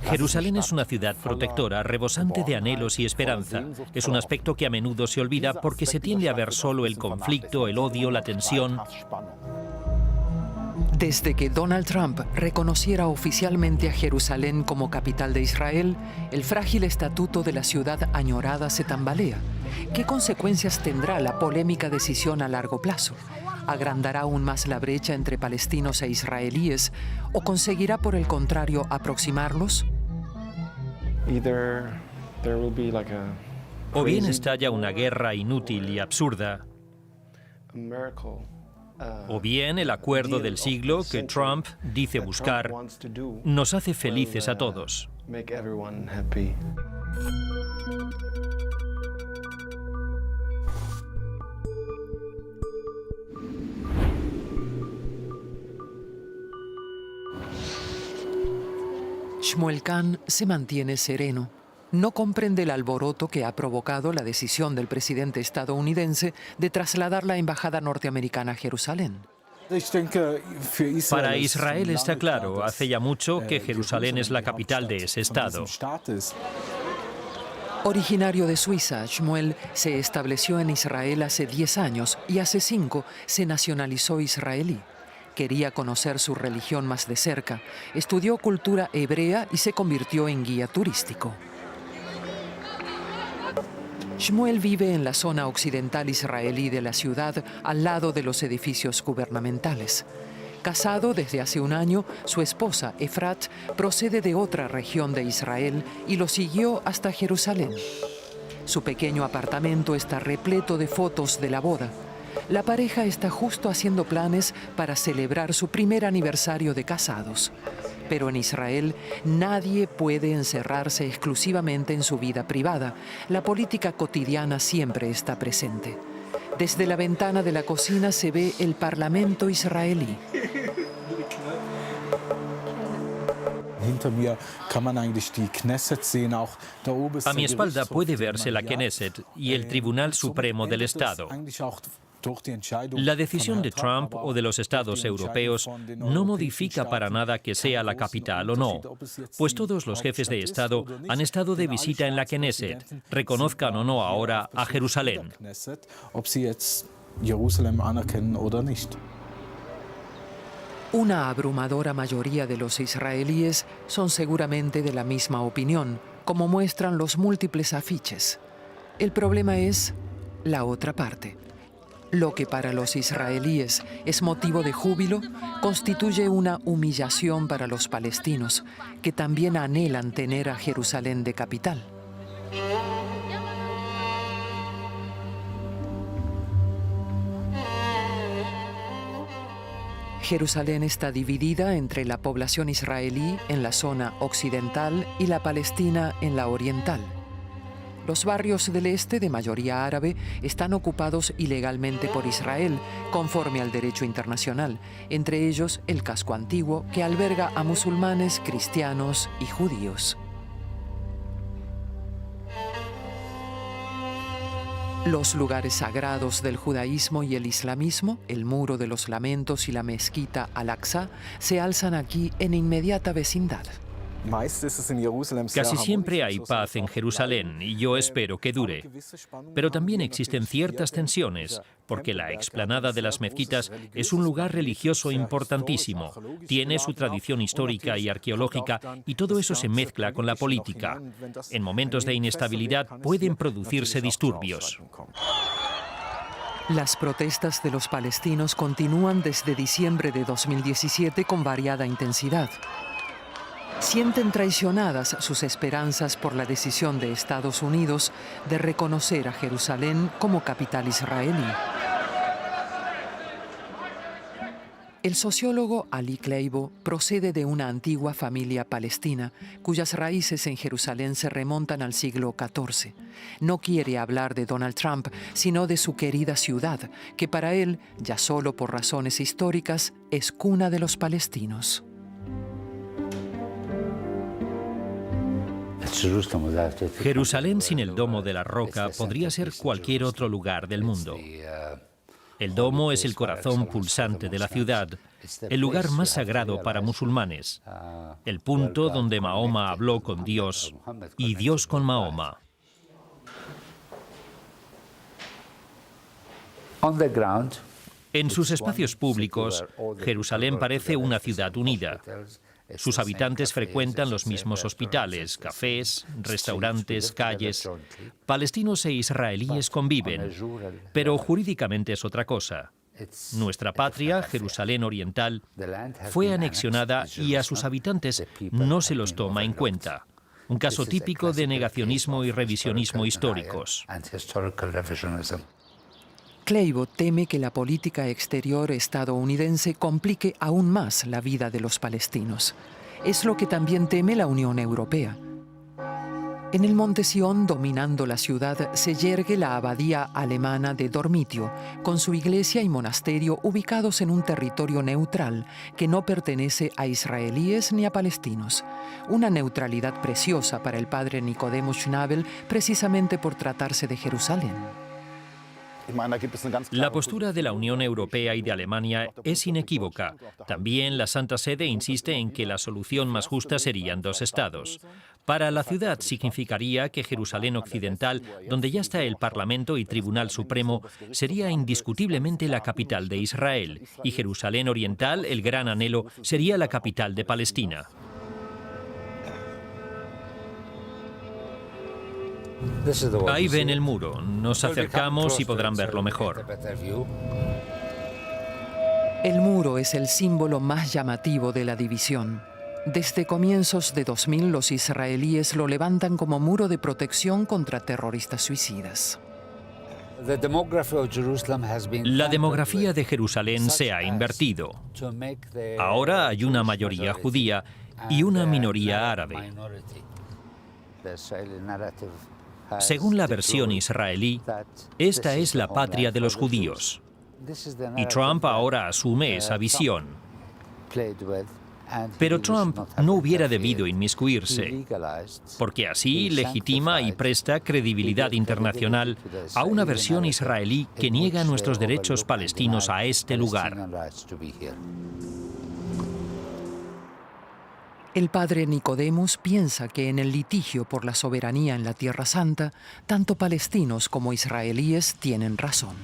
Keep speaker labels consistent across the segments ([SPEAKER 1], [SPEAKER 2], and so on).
[SPEAKER 1] Jerusalén es una ciudad protectora, rebosante de anhelos y esperanza. Es un aspecto que a menudo se olvida porque se tiende a ver solo el conflicto, el odio, la tensión.
[SPEAKER 2] Desde que Donald Trump reconociera oficialmente a Jerusalén como capital de Israel, el frágil estatuto de la ciudad añorada se tambalea. ¿Qué consecuencias tendrá la polémica decisión a largo plazo? ¿Agrandará aún más la brecha entre palestinos e israelíes o conseguirá, por el contrario, aproximarlos?
[SPEAKER 1] O bien estalla una guerra inútil y absurda, o bien el acuerdo del siglo que Trump dice buscar nos hace felices a todos.
[SPEAKER 2] Shmuel Kahn se mantiene sereno. No comprende el alboroto que ha provocado la decisión del presidente estadounidense de trasladar la embajada norteamericana a Jerusalén.
[SPEAKER 1] Para Israel está claro, hace ya mucho que Jerusalén es la capital de ese estado.
[SPEAKER 2] Originario de Suiza, Shmuel se estableció en Israel hace 10 años y hace 5 se nacionalizó israelí. Quería conocer su religión más de cerca, estudió cultura hebrea y se convirtió en guía turístico. Shmuel vive en la zona occidental israelí de la ciudad, al lado de los edificios gubernamentales. Casado desde hace un año, su esposa, Efrat, procede de otra región de Israel y lo siguió hasta Jerusalén. Su pequeño apartamento está repleto de fotos de la boda. La pareja está justo haciendo planes para celebrar su primer aniversario de casados. Pero en Israel nadie puede encerrarse exclusivamente en su vida privada. La política cotidiana siempre está presente. Desde la ventana de la cocina se ve el Parlamento israelí.
[SPEAKER 1] A mi espalda puede verse la Knesset y el Tribunal Supremo del Estado. La decisión de Trump o de los estados europeos no modifica para nada que sea la capital o no, pues todos los jefes de Estado han estado de visita en la Knesset, reconozcan o no ahora a Jerusalén.
[SPEAKER 2] Una abrumadora mayoría de los israelíes son seguramente de la misma opinión, como muestran los múltiples afiches. El problema es la otra parte. Lo que para los israelíes es motivo de júbilo, constituye una humillación para los palestinos, que también anhelan tener a Jerusalén de capital. Jerusalén está dividida entre la población israelí en la zona occidental y la palestina en la oriental. Los barrios del este, de mayoría árabe, están ocupados ilegalmente por Israel, conforme al derecho internacional, entre ellos el casco antiguo, que alberga a musulmanes, cristianos y judíos. Los lugares sagrados del judaísmo y el islamismo, el Muro de los Lamentos y la mezquita Al-Aqsa, se alzan aquí en inmediata vecindad.
[SPEAKER 1] Casi siempre hay paz en Jerusalén y yo espero que dure. Pero también existen ciertas tensiones, porque la explanada de las mezquitas es un lugar religioso importantísimo, tiene su tradición histórica y arqueológica y todo eso se mezcla con la política. En momentos de inestabilidad pueden producirse disturbios.
[SPEAKER 2] Las protestas de los palestinos continúan desde diciembre de 2017 con variada intensidad. Sienten traicionadas sus esperanzas por la decisión de Estados Unidos de reconocer a Jerusalén como capital israelí. El sociólogo Ali Kleibo procede de una antigua familia palestina cuyas raíces en Jerusalén se remontan al siglo XIV. No quiere hablar de Donald Trump, sino de su querida ciudad, que para él, ya solo por razones históricas, es cuna de los palestinos.
[SPEAKER 1] Jerusalén sin el Domo de la Roca podría ser cualquier otro lugar del mundo. El domo es el corazón pulsante de la ciudad, el lugar más sagrado para musulmanes, el punto donde Mahoma habló con Dios y Dios con Mahoma. En sus espacios públicos, Jerusalén parece una ciudad unida. Sus habitantes frecuentan los mismos hospitales, cafés, restaurantes, calles. Palestinos e israelíes conviven, pero jurídicamente es otra cosa. Nuestra patria, Jerusalén Oriental, fue anexionada y a sus habitantes no se los toma en cuenta. Un caso típico de negacionismo y revisionismo históricos.
[SPEAKER 2] Kleibo teme que la política exterior estadounidense complique aún más la vida de los palestinos. Es lo que también teme la Unión Europea. En el Monte Sión, dominando la ciudad, se yergue la abadía alemana de Dormitio, con su iglesia y monasterio ubicados en un territorio neutral que no pertenece a israelíes ni a palestinos. Una neutralidad preciosa para el padre Nicodemo Schnabel, precisamente por tratarse de Jerusalén.
[SPEAKER 1] La postura de la Unión Europea y de Alemania es inequívoca. También la Santa Sede insiste en que la solución más justa serían dos estados. Para la ciudad significaría que Jerusalén Occidental, donde ya está el Parlamento y Tribunal Supremo, sería indiscutiblemente la capital de Israel, y Jerusalén Oriental, el gran anhelo, sería la capital de Palestina. Ahí ven el muro. Nos acercamos y podrán verlo mejor.
[SPEAKER 2] El muro es el símbolo más llamativo de la división. Desde comienzos de 2000, los israelíes lo levantan como muro de protección contra terroristas suicidas.
[SPEAKER 1] La demografía de Jerusalén se ha invertido. Ahora hay una mayoría judía y una minoría árabe. Según la versión israelí, esta es la patria de los judíos. Y Trump ahora asume esa visión. Pero Trump no hubiera debido inmiscuirse, porque así legitima y presta credibilidad internacional a una versión israelí que niega nuestros derechos palestinos a este lugar.
[SPEAKER 2] El padre Nicodemus piensa que en el litigio por la soberanía en la Tierra Santa, tanto palestinos como israelíes tienen razón.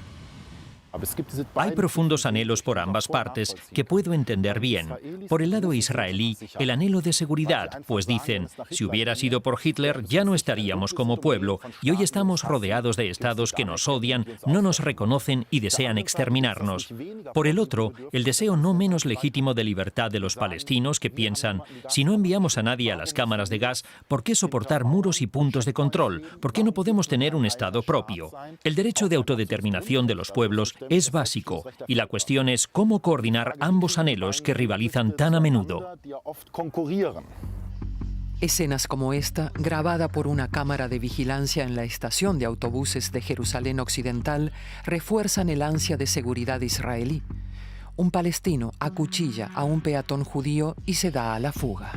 [SPEAKER 1] Hay profundos anhelos por ambas partes que puedo entender bien. Por el lado israelí, el anhelo de seguridad, pues dicen, si hubiera sido por Hitler ya no estaríamos como pueblo y hoy estamos rodeados de estados que nos odian, no nos reconocen y desean exterminarnos. Por el otro, el deseo no menos legítimo de libertad de los palestinos que piensan, si no enviamos a nadie a las cámaras de gas, ¿por qué soportar muros y puntos de control? ¿Por qué no podemos tener un estado propio? El derecho de autodeterminación de los pueblos es básico y la cuestión es cómo coordinar ambos anhelos que rivalizan tan a menudo.
[SPEAKER 2] Escenas como esta, grabada por una cámara de vigilancia en la estación de autobuses de Jerusalén Occidental, refuerzan el ansia de seguridad israelí. Un palestino acuchilla a un peatón judío y se da a la fuga.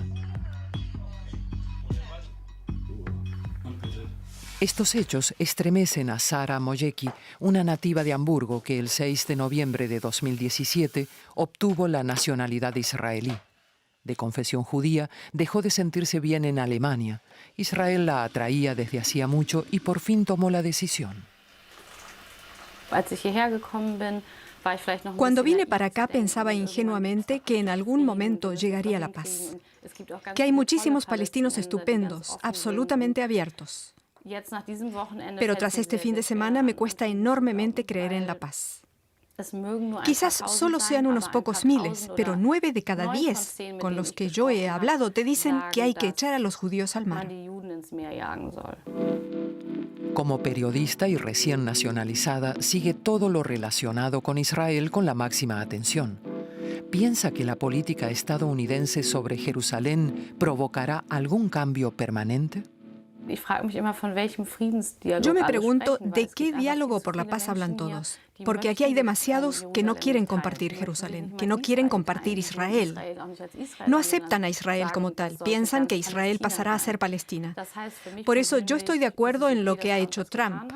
[SPEAKER 2] Estos hechos estremecen a Sara Moyeki, una nativa de Hamburgo que el 6 de noviembre de 2017 obtuvo la nacionalidad israelí. De confesión judía, dejó de sentirse bien en Alemania. Israel la atraía desde hacía mucho y por fin tomó la decisión.
[SPEAKER 3] Cuando vine para acá pensaba ingenuamente que en algún momento llegaría la paz. Que hay muchísimos palestinos estupendos, absolutamente abiertos. Pero tras este fin de semana me cuesta enormemente creer en la paz. Quizás solo sean unos pocos miles, pero 9 de cada 10 con los que yo he hablado te dicen que hay que echar a los judíos al mar.
[SPEAKER 2] Como periodista y recién nacionalizada, sigue todo lo relacionado con Israel con la máxima atención. ¿Piensa que la política estadounidense sobre Jerusalén provocará algún cambio permanente?
[SPEAKER 3] Yo me pregunto de qué diálogo por la paz hablan todos, porque aquí hay demasiados que no quieren compartir Jerusalén, que no quieren compartir Israel. No aceptan a Israel como tal, piensan que Israel pasará a ser Palestina. Por eso yo estoy de acuerdo en lo que ha hecho Trump.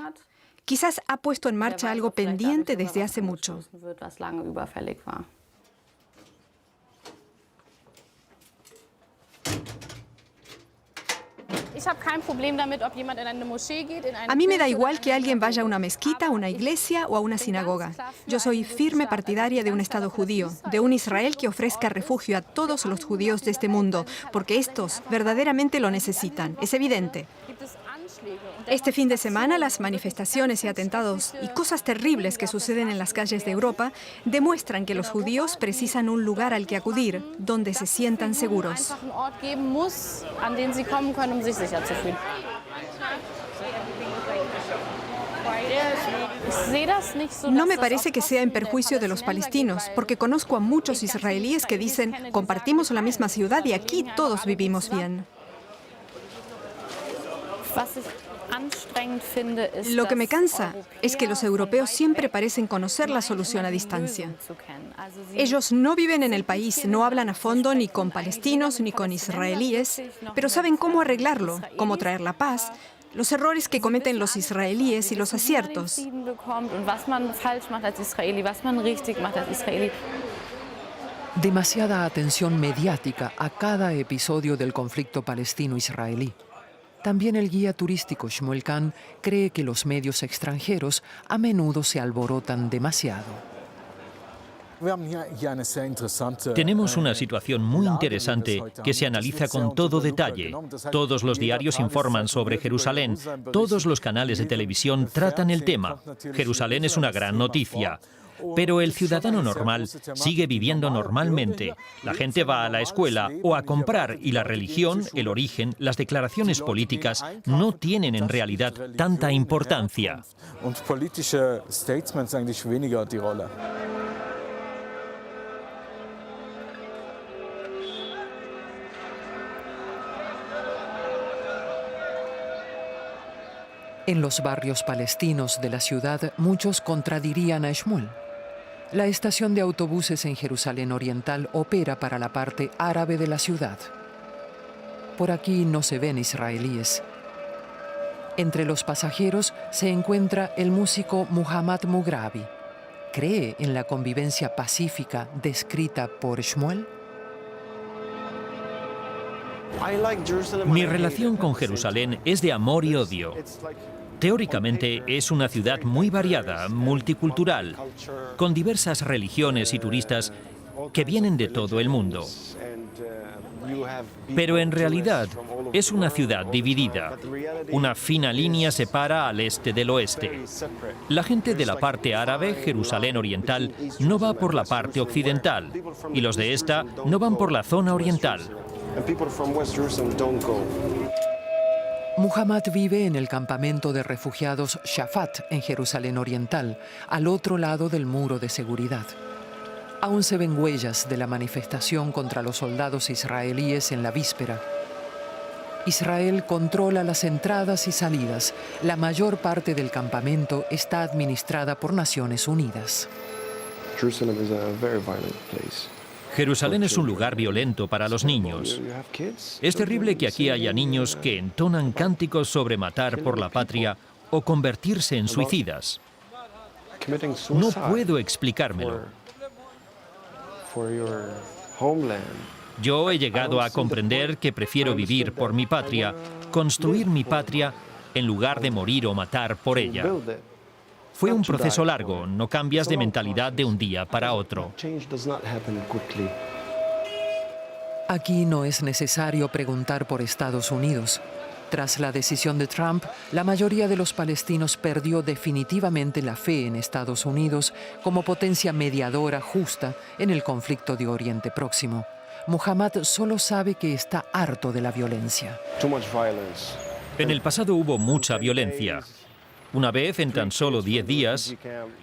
[SPEAKER 3] Quizás ha puesto en marcha algo pendiente desde hace mucho. A mí me da igual que alguien vaya a una mezquita, a una iglesia o a una sinagoga. Yo soy firme partidaria de un Estado judío, de un Israel que ofrezca refugio a todos los judíos de este mundo, porque estos verdaderamente lo necesitan. Es evidente. Este fin de semana, las manifestaciones y atentados y cosas terribles que suceden en las calles de Europa demuestran que los judíos precisan un lugar al que acudir, donde se sientan seguros. No me parece que sea en perjuicio de los palestinos, porque conozco a muchos israelíes que dicen, compartimos la misma ciudad y aquí todos vivimos bien. Lo que me cansa es que los europeos siempre parecen conocer la solución a distancia. Ellos no viven en el país, no hablan a fondo ni con palestinos ni con israelíes, pero saben cómo arreglarlo, cómo traer la paz, los errores que cometen los israelíes y los aciertos.
[SPEAKER 2] Demasiada atención mediática a cada episodio del conflicto palestino-israelí. También el guía turístico Shmuel Kahn cree que los medios extranjeros a menudo se alborotan demasiado.
[SPEAKER 1] Tenemos una situación muy interesante que se analiza con todo detalle. Todos los diarios informan sobre Jerusalén, todos los canales de televisión tratan el tema. Jerusalén es una gran noticia. Pero el ciudadano normal sigue viviendo normalmente. La gente va a la escuela o a comprar y la religión, el origen, las declaraciones políticas no tienen en realidad tanta importancia.
[SPEAKER 2] En los barrios palestinos de la ciudad, muchos contradirían a Shmuel. La estación de autobuses en Jerusalén Oriental opera para la parte árabe de la ciudad. Por aquí no se ven israelíes. Entre los pasajeros se encuentra el músico Muhammad Mughrabi. ¿Cree en la convivencia pacífica descrita por Shmuel?
[SPEAKER 1] Mi relación con Jerusalén es de amor y odio. Teóricamente es una ciudad muy variada, multicultural, con diversas religiones y turistas que vienen de todo el mundo. Pero en realidad es una ciudad dividida. Una fina línea separa al este del oeste. La gente de la parte árabe, Jerusalén Oriental, no va por la parte occidental, y los de esta no van por la zona oriental.
[SPEAKER 2] Muhammad vive en el campamento de refugiados Shafat, en Jerusalén Oriental, al otro lado del muro de seguridad. Aún se ven huellas de la manifestación contra los soldados israelíes en la víspera. Israel controla las entradas y salidas. La mayor parte del campamento está administrada por Naciones Unidas.
[SPEAKER 1] Jerusalén es un lugar violento para los niños. Es terrible que aquí haya niños que entonan cánticos sobre matar por la patria o convertirse en suicidas. No puedo explicármelo. Yo he llegado a comprender que prefiero vivir por mi patria, construir mi patria, en lugar de morir o matar por ella. Fue un proceso largo, no cambias de mentalidad de un día para otro.
[SPEAKER 2] Aquí no es necesario preguntar por Estados Unidos. Tras la decisión de Trump, la mayoría de los palestinos perdió definitivamente la fe en Estados Unidos como potencia mediadora justa en el conflicto de Oriente Próximo. Muhammad solo sabe que está harto de la violencia.
[SPEAKER 1] En el pasado hubo mucha violencia. Una vez, en tan solo 10 días,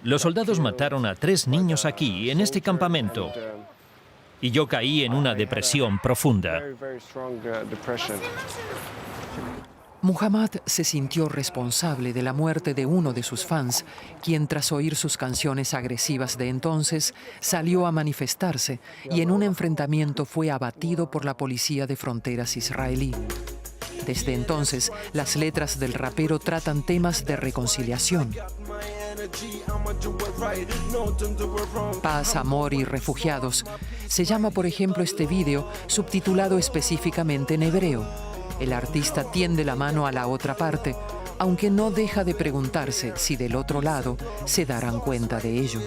[SPEAKER 1] los soldados mataron a 3 niños aquí, en este campamento. Y yo caí en una depresión profunda.
[SPEAKER 2] Muhammad se sintió responsable de la muerte de uno de sus fans, quien tras oír sus canciones agresivas de entonces, salió a manifestarse y en un enfrentamiento fue abatido por la policía de fronteras israelí. Desde entonces, las letras del rapero tratan temas de reconciliación. Paz, amor y refugiados. Se llama, por ejemplo, este video, subtitulado específicamente en hebreo. El artista tiende la mano a la otra parte, aunque no deja de preguntarse si del otro lado se darán cuenta de ello.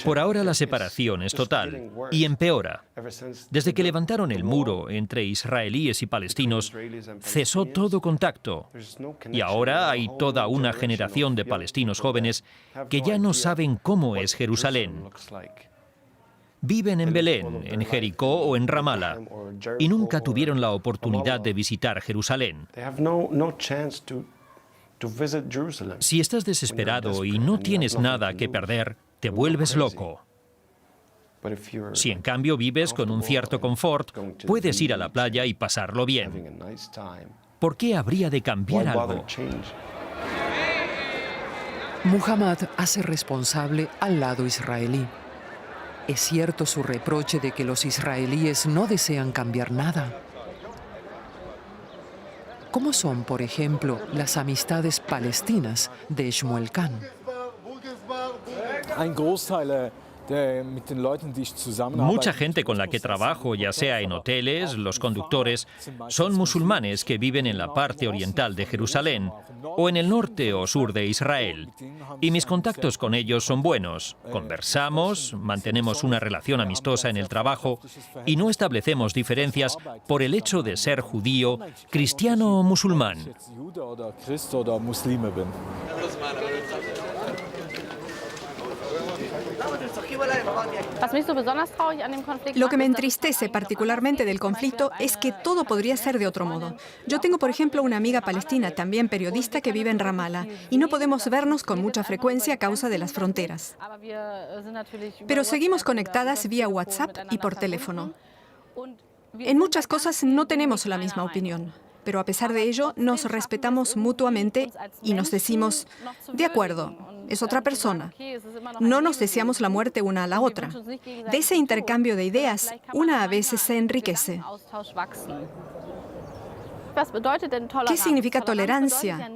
[SPEAKER 1] Por ahora la separación es total y empeora. Desde que levantaron el muro entre israelíes y palestinos, cesó todo contacto. Y ahora hay toda una generación de palestinos jóvenes que ya no saben cómo es Jerusalén. Viven en Belén, en Jericó o en Ramala y nunca tuvieron la oportunidad de visitar Jerusalén. Si estás desesperado y no tienes nada que perder, te vuelves loco. Si en cambio vives con un cierto confort, puedes ir a la playa y pasarlo bien. ¿Por qué habría de cambiar algo?
[SPEAKER 2] Muhammad hace responsable al lado israelí. ¿Es cierto su reproche de que los israelíes no desean cambiar nada? ¿Cómo son, por ejemplo, las amistades palestinas de Shmuel Khan?
[SPEAKER 1] Mucha gente con la que trabajo, ya sea en hoteles, los conductores, son musulmanes que viven en la parte oriental de Jerusalén o en el norte o sur de Israel. Y mis contactos con ellos son buenos. Conversamos, mantenemos una relación amistosa en el trabajo y no establecemos diferencias por el hecho de ser judío, cristiano o musulmán.
[SPEAKER 3] Lo que me entristece particularmente del conflicto es que todo podría ser de otro modo. Yo tengo, por ejemplo, una amiga palestina, también periodista, que vive en Ramala, y no podemos vernos con mucha frecuencia a causa de las fronteras. Pero seguimos conectadas vía WhatsApp y por teléfono. En muchas cosas no tenemos la misma opinión, pero a pesar de ello nos respetamos mutuamente y nos decimos, de acuerdo, es otra persona. No nos deseamos la muerte una a la otra. De ese intercambio de ideas, una a veces se enriquece. ¿Qué significa tolerancia?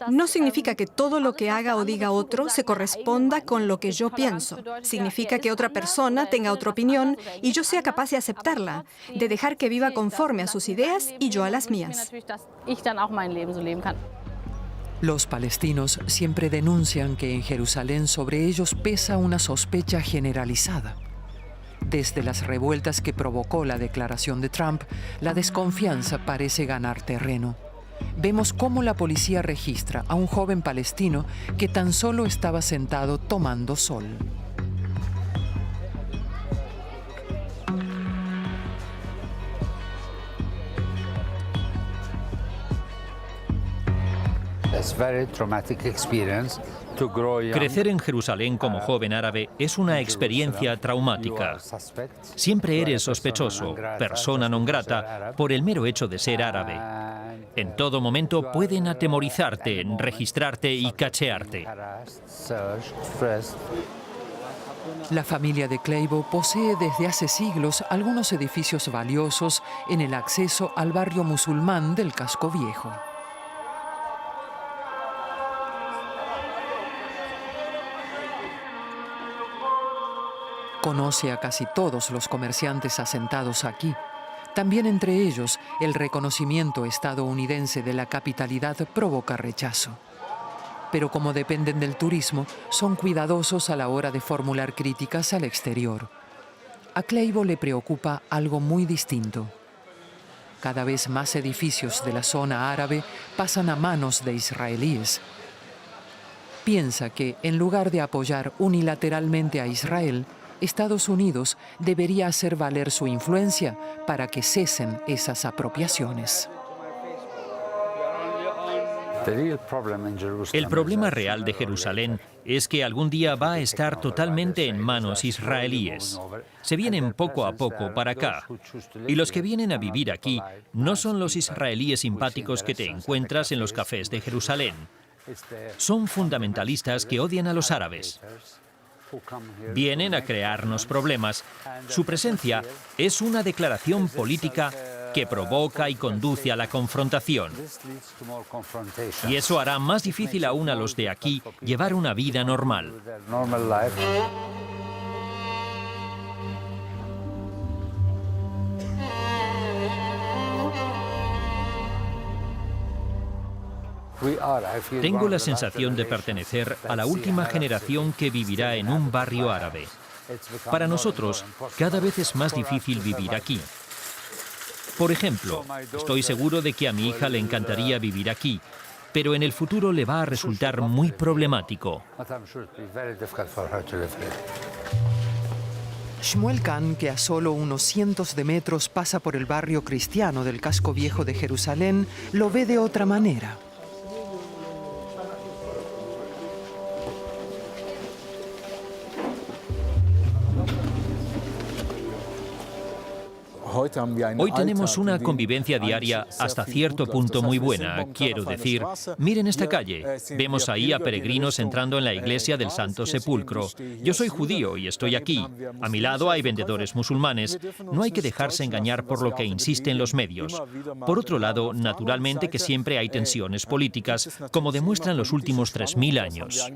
[SPEAKER 3] No significa que todo lo que haga o diga otro se corresponda con lo que yo pienso. Significa que otra persona tenga otra opinión y yo sea capaz de aceptarla, de dejar que viva conforme a sus ideas y yo a las mías.
[SPEAKER 2] Los palestinos siempre denuncian que en Jerusalén sobre ellos pesa una sospecha generalizada. Desde las revueltas que provocó la declaración de Trump, la desconfianza parece ganar terreno. Vemos cómo la policía registra a un joven palestino que tan solo estaba sentado tomando sol.
[SPEAKER 1] Crecer en Jerusalén como joven árabe es una experiencia traumática. Siempre eres sospechoso, persona non grata, por el mero hecho de ser árabe. En todo momento pueden atemorizarte, registrarte y cachearte.
[SPEAKER 2] La familia de Kleibo posee desde hace siglos algunos edificios valiosos en el acceso al barrio musulmán del Casco Viejo. Conoce a casi todos los comerciantes asentados aquí. También entre ellos, el reconocimiento estadounidense de la capitalidad provoca rechazo. Pero como dependen del turismo, son cuidadosos a la hora de formular críticas al exterior. A Kleibo le preocupa algo muy distinto. Cada vez más edificios de la zona árabe pasan a manos de israelíes. Piensa que, en lugar de apoyar unilateralmente a Israel, Estados Unidos debería hacer valer su influencia para que cesen esas apropiaciones.
[SPEAKER 1] El problema real de Jerusalén es que algún día va a estar totalmente en manos israelíes. Se vienen poco a poco para acá. Y los que vienen a vivir aquí no son los israelíes simpáticos que te encuentras en los cafés de Jerusalén. Son fundamentalistas que odian a los árabes. Vienen a crearnos problemas. Su presencia es una declaración política que provoca y conduce a la confrontación. Y eso hará más difícil aún a los de aquí llevar una vida normal. Tengo la sensación de pertenecer a la última generación que vivirá en un barrio árabe. Para nosotros, cada vez es más difícil vivir aquí. Por ejemplo, estoy seguro de que a mi hija le encantaría vivir aquí, pero en el futuro le va a resultar muy problemático.
[SPEAKER 2] Shmuel Kahn, que a solo unos cientos de metros pasa por el barrio cristiano del casco viejo de Jerusalén, lo ve de otra manera.
[SPEAKER 1] Hoy tenemos una convivencia diaria hasta cierto punto muy buena. Quiero decir, miren esta calle. Vemos ahí a peregrinos entrando en la iglesia del Santo Sepulcro. Yo soy judío y estoy aquí. A mi lado hay vendedores musulmanes. No hay que dejarse engañar por lo que insisten los medios. Por otro lado, naturalmente que siempre hay tensiones políticas, como demuestran los últimos 3000 años.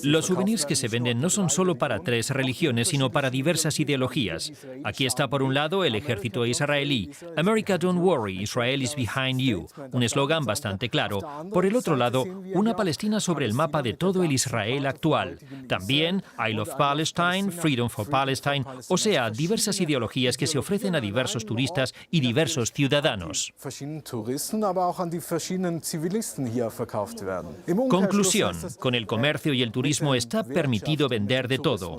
[SPEAKER 1] Los souvenirs que se venden no son solo para 3 religiones, sino para diversas ideologías. Aquí está por un lado el ejército israelí, America Don't Worry, Israel is Behind You, un eslogan bastante claro. Por el otro lado, una Palestina sobre el mapa de todo el Israel actual. También I Love Palestine, Freedom for Palestine, o sea, diversas ideologías que se ofrecen a diversos turistas y diversos ciudadanos. Conclusión, con el comercio y el turismo está permitido vender de todo.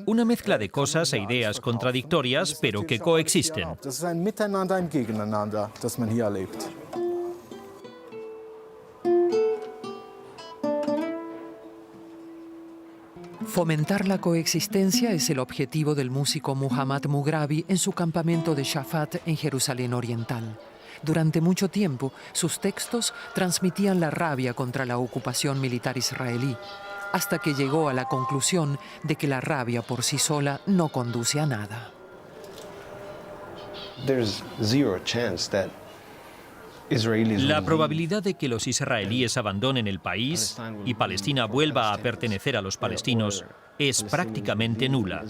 [SPEAKER 1] Una mezcla de cosas e ideas contradictorias, pero que coexisten.
[SPEAKER 2] Fomentar la coexistencia es el objetivo del músico Muhammad Mughrabi en su campamento de Shafat en Jerusalén Oriental. Durante mucho tiempo, sus textos transmitían la rabia contra la ocupación militar israelí, hasta que llegó a la conclusión de que la rabia por sí sola no conduce a nada.
[SPEAKER 1] La probabilidad de que los israelíes abandonen el país y Palestina vuelva a pertenecer a los palestinos es prácticamente nula.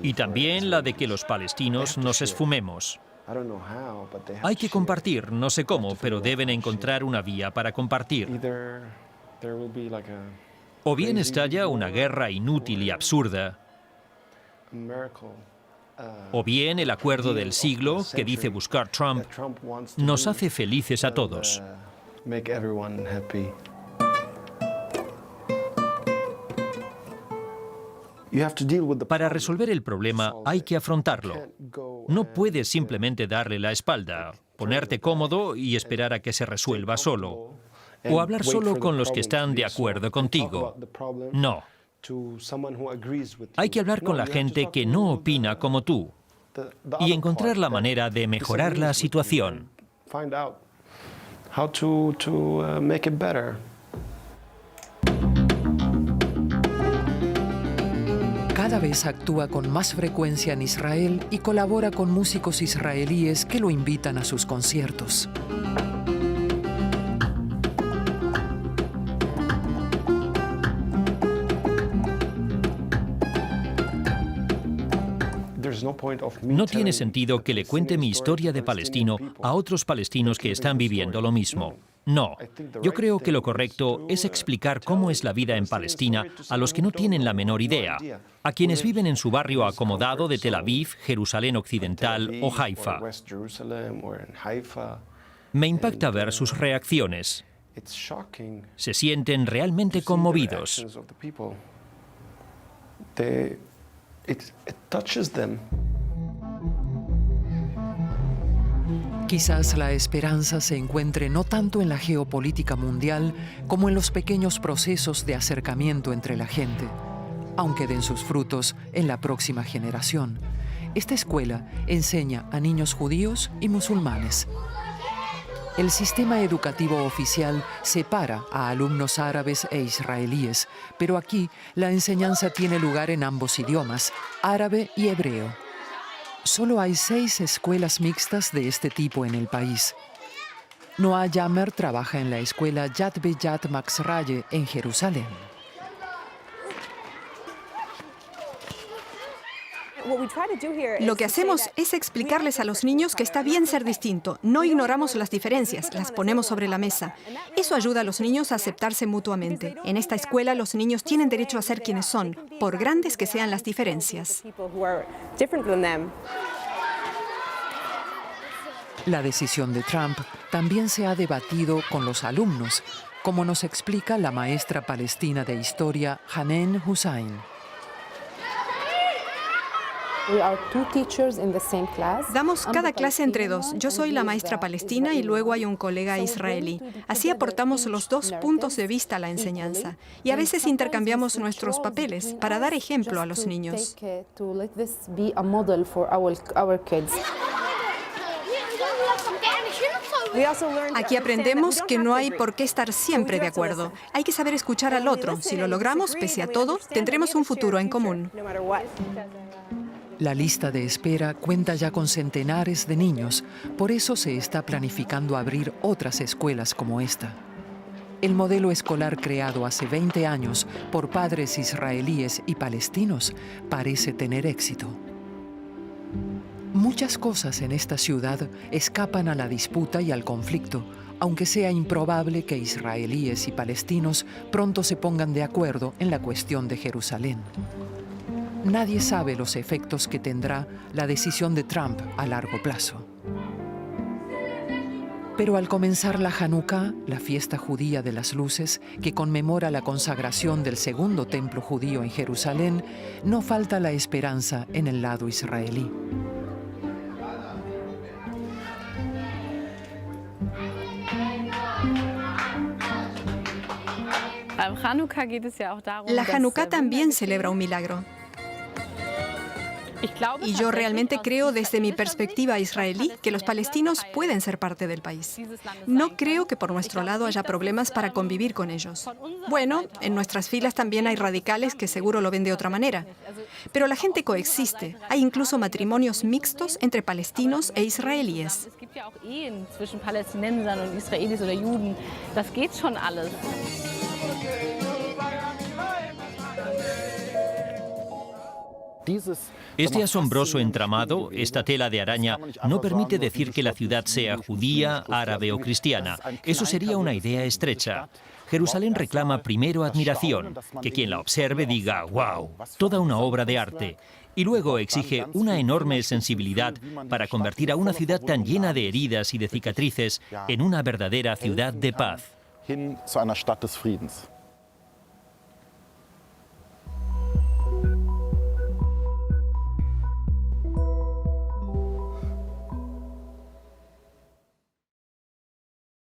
[SPEAKER 1] Y también la de que los palestinos nos esfumemos. Hay que compartir, no sé cómo, pero deben encontrar una vía para compartir. O bien estalla una guerra inútil y absurda, o bien el acuerdo del siglo, que dice buscar Trump, nos hace felices a todos. Para resolver el problema hay que afrontarlo. No puedes simplemente darle la espalda, ponerte cómodo y esperar a que se resuelva solo. O hablar solo con los que están de acuerdo contigo. No. Hay que hablar con la gente que no opina como tú y encontrar la manera de mejorar la situación.
[SPEAKER 2] Cada vez actúa con más frecuencia en Israel y colabora con músicos israelíes que lo invitan a sus conciertos.
[SPEAKER 1] No tiene sentido que le cuente mi historia de palestino a otros palestinos que están viviendo lo mismo. No, yo creo que lo correcto es explicar cómo es la vida en Palestina a los que no tienen la menor idea, a quienes viven en su barrio acomodado de Tel Aviv, Jerusalén Occidental o Haifa. Me impacta ver sus reacciones. Se sienten realmente conmovidos.
[SPEAKER 2] Quizás la esperanza se encuentre no tanto en la geopolítica mundial como en los pequeños procesos de acercamiento entre la gente. aunque den sus frutos en la próxima generación. Esta escuela enseña a niños judíos y musulmanes. El sistema educativo oficial separa a alumnos árabes e israelíes, pero aquí la enseñanza tiene lugar en ambos idiomas, árabe y hebreo. Solo hay 6 escuelas mixtas de este tipo en el país. Noah Yammer trabaja en la escuela Yad Beyat Max Raye en Jerusalén.
[SPEAKER 3] Lo que hacemos es explicarles a los niños que está bien ser distinto. No ignoramos las diferencias, las ponemos sobre la mesa. Eso ayuda a los niños a aceptarse mutuamente. En esta escuela los niños tienen derecho a ser quienes son, por grandes que sean las diferencias.
[SPEAKER 2] La decisión de Trump también se ha debatido con los alumnos, como nos explica la maestra palestina de historia Hanen Hussain.
[SPEAKER 3] Damos cada clase entre 2. Yo soy la maestra palestina y luego hay un colega israelí. Así aportamos los 2 puntos de vista a la enseñanza. Y a veces intercambiamos nuestros papeles para dar ejemplo a los niños. Aquí aprendemos que no hay por qué estar siempre de acuerdo. Hay que saber escuchar al otro. Si lo logramos, pese a todo, tendremos un futuro en común.
[SPEAKER 2] La lista de espera cuenta ya con centenares de niños, por eso se está planificando abrir otras escuelas como esta. El modelo escolar creado hace 20 años por padres israelíes y palestinos parece tener éxito. Muchas cosas en esta ciudad escapan a la disputa y al conflicto, aunque sea improbable que israelíes y palestinos pronto se pongan de acuerdo en la cuestión de Jerusalén. Nadie sabe los efectos que tendrá la decisión de Trump a largo plazo. Pero al comenzar la Hanukkah, la fiesta judía de las luces, que conmemora la consagración del segundo templo judío en Jerusalén, no falta la esperanza en el lado israelí.
[SPEAKER 3] La Hanukkah también celebra un milagro. Y yo realmente creo, desde mi perspectiva israelí, que los palestinos pueden ser parte del país. No creo que por nuestro lado haya problemas para convivir con ellos. Bueno, en nuestras filas también hay radicales que seguro lo ven de otra manera. Pero la gente coexiste. Hay incluso matrimonios mixtos entre palestinos e israelíes.
[SPEAKER 1] Este asombroso entramado, esta tela de araña, no permite decir que la ciudad sea judía, árabe o cristiana. Eso sería una idea estrecha. Jerusalén reclama primero admiración, que quien la observe diga «wow», toda una obra de arte. Y luego exige una enorme sensibilidad para convertir a una ciudad tan llena de heridas y de cicatrices en una verdadera ciudad de paz.
[SPEAKER 4] Hin zu einer Stadt des Friedens.